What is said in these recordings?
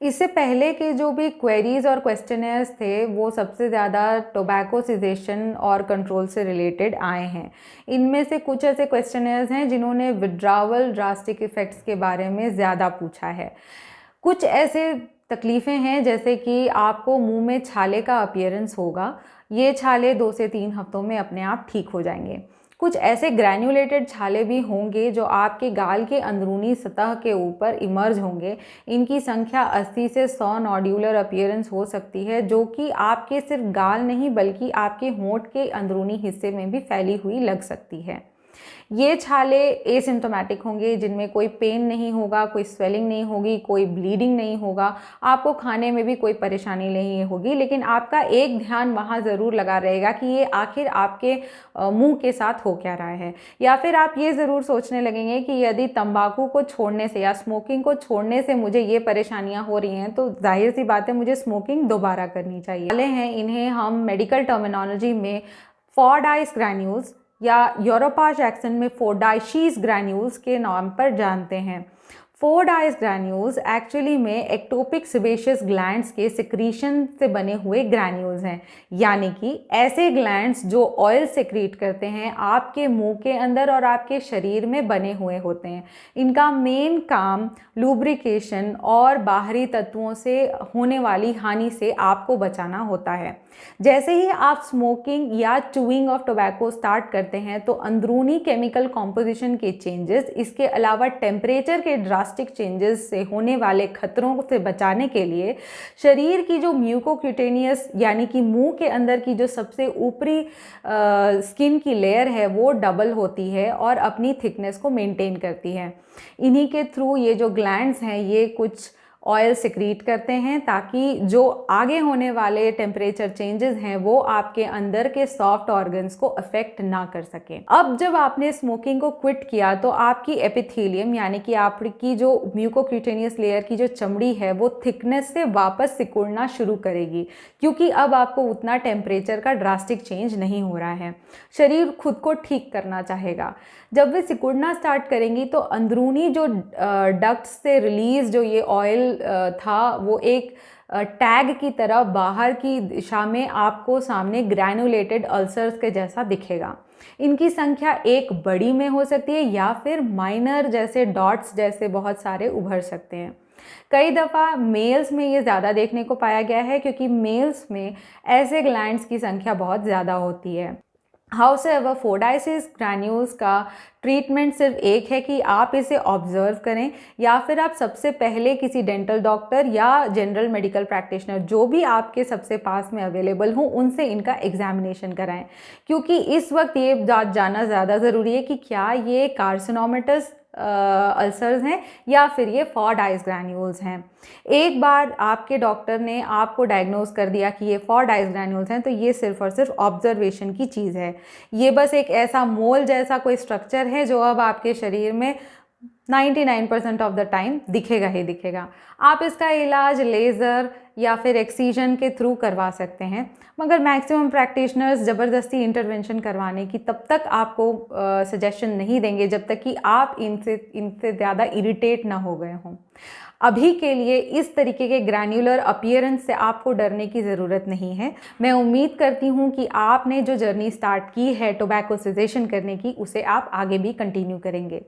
इससे पहले के जो भी क्वेरीज और क्वेश्चनर्स थे वो सबसे ज़्यादा टोबैको सीजेशन और कंट्रोल से रिलेटेड आए हैं। इनमें से कुछ ऐसे क्वेश्चनर्स हैं जिन्होंने विड्रावल ड्रास्टिक इफ़ेक्ट्स के बारे में ज़्यादा पूछा है। कुछ ऐसे तकलीफ़ें हैं जैसे कि आपको मुंह में छाले का अपीयरेंस होगा, ये छाले 2 से 3 हफ्तों में अपने आप ठीक हो जाएंगे। कुछ ऐसे ग्रैन्युलेटेड छाले भी होंगे जो आपके गाल के अंदरूनी सतह के ऊपर इमर्ज होंगे। इनकी संख्या 80 से 100 नॉड्यूलर अपीयरेंस हो सकती है, जो कि आपके सिर्फ गाल नहीं बल्कि आपके होंठ के अंदरूनी हिस्से में भी फैली हुई लग सकती है। ये छाले एसिम्टोमेटिक होंगे, जिनमें कोई पेन नहीं होगा, कोई स्वेलिंग नहीं होगी, कोई ब्लीडिंग नहीं होगा, आपको खाने में भी कोई परेशानी नहीं होगी। लेकिन आपका एक ध्यान वहाँ ज़रूर लगा रहेगा कि ये आखिर आपके मुंह के साथ हो क्या रहा है। या फिर आप ये ज़रूर सोचने लगेंगे कि यदि तंबाकू को छोड़ने से या स्मोकिंग को छोड़ने से मुझे ये परेशानियाँ हो रही हैं तो जाहिर सी बात है मुझे स्मोकिंग दोबारा करनी चाहिए। छाले हैं, इन्हें हम मेडिकल टर्मिनोलॉजी में फॉरडाइस ग्रैन्यूल्स या यूरोपा जैक्सन में फोर्डाइशीज ग्रैन्यूल्स के नाम पर जानते हैं। फोर्डाइस ग्रैन्यूल्स एक्चुअली में एक्टोपिक सेबेशियस ग्लैंड्स के सिक्रीशन से बने हुए ग्रैन्यूल्स हैं, यानी कि ऐसे ग्लैंड्स जो ऑयल सिक्रीट करते हैं आपके मुंह के अंदर और आपके शरीर में बने हुए होते हैं। इनका मेन काम लुब्रिकेशन और बाहरी तत्वों से होने वाली हानि से आपको बचाना होता है। जैसे ही आप स्मोकिंग या चूइंग ऑफ टोबैको स्टार्ट करते हैं तो अंदरूनी केमिकल कॉम्पोजिशन के चेंजेस, इसके अलावा टेम्परेचर के ड्रास्टिक चेंजेस से होने वाले खतरों से बचाने के लिए शरीर की जो म्यूकोक्यूटेनियस यानी कि मुंह के अंदर की जो सबसे ऊपरी स्किन की लेयर है वो डबल होती है और अपनी थिकनेस को मेंटेन करती है। इन्हीं के थ्रू ये जो ग्लैंड्स हैं ये कुछ ऑयल सिक्रीट करते हैं ताकि जो आगे होने वाले टेम्परेचर चेंजेस हैं वो आपके अंदर के सॉफ्ट ऑर्गन्स को अफेक्ट ना कर सकें। अब जब आपने स्मोकिंग को क्विट किया तो आपकी एपिथेलियम यानी कि आपकी जो म्यूकोक्यूटेनियस लेयर की जो चमड़ी है वो थिकनेस से वापस सिकुड़ना शुरू करेगी, क्योंकि अब आपको उतना टेम्परेचर का ड्रास्टिक चेंज नहीं हो रहा है। शरीर खुद को ठीक करना चाहेगा। जब वे सिकुड़ना स्टार्ट करेंगी तो अंदरूनी जो डक्ट्स से रिलीज जो ये ऑयल था वो एक टैग की तरह बाहर की दिशा में आपको सामने ग्रैनुलेटेड अल्सर्स के जैसा दिखेगा। इनकी संख्या एक बड़ी में हो सकती है या फिर माइनर जैसे डॉट्स जैसे बहुत सारे उभर सकते हैं। कई दफ़ा मेल्स में ये ज़्यादा देखने को पाया गया है क्योंकि मेल्स में ऐसे ग्लैंड्स की संख्या बहुत ज़्यादा होती है। हाउसएवर फोर्डाइसिस ग्रैन्यूल्स का ट्रीटमेंट सिर्फ एक है कि आप इसे ऑब्जर्व करें या फिर आप सबसे पहले किसी डेंटल डॉक्टर या जनरल मेडिकल प्रैक्टिशनर जो भी आपके सबसे पास में अवेलेबल हों उनसे इनका एग्जामिनेशन कराएं, क्योंकि इस वक्त ये बात जानना ज़्यादा ज़रूरी है कि क्या ये कार्सिनोमेटस अल्सर्स हैं या फिर ये फोर्डाइस ग्रैन्यूल्स हैं। एक बार आपके डॉक्टर ने आपको डायग्नोज कर दिया कि ये फोर्डाइस ग्रैन्यूल्स हैं तो ये सिर्फ और सिर्फ ऑब्जर्वेशन की चीज़ है। ये बस एक ऐसा मोल जैसा कोई स्ट्रक्चर है जो अब आपके शरीर में 99% ऑफ द टाइम दिखेगा ही दिखेगा। आप इसका इलाज लेज़र या फिर एक्सीजन के थ्रू करवा सकते हैं, मगर मैक्सिमम प्रैक्टिशनर्स ज़बरदस्ती इंटरवेंशन करवाने की तब तक आपको सजेशन नहीं देंगे जब तक कि आप इनसे ज़्यादा इरिटेट ना हो गए हों। अभी के लिए इस तरीके के ग्रैन्युलर अपीयरेंस से आपको डरने की ज़रूरत नहीं है। मैं उम्मीद करती हूँ कि आपने जो जर्नी स्टार्ट की है टोबैको सेसेशन करने की उसे आप आगे भी कंटिन्यू करेंगे।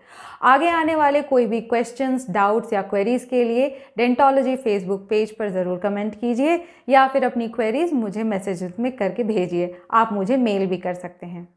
आगे आने वाले कोई भी क्वेश्चंस, डाउट्स या क्वेरीज़ के लिए डेंटोलॉजी फेसबुक पेज पर ज़रूर कमेंट कीजिए या फिर अपनी क्वेरीज़ मुझे मैसेजेस में करके भेजिए। आप मुझे मेल भी कर सकते हैं।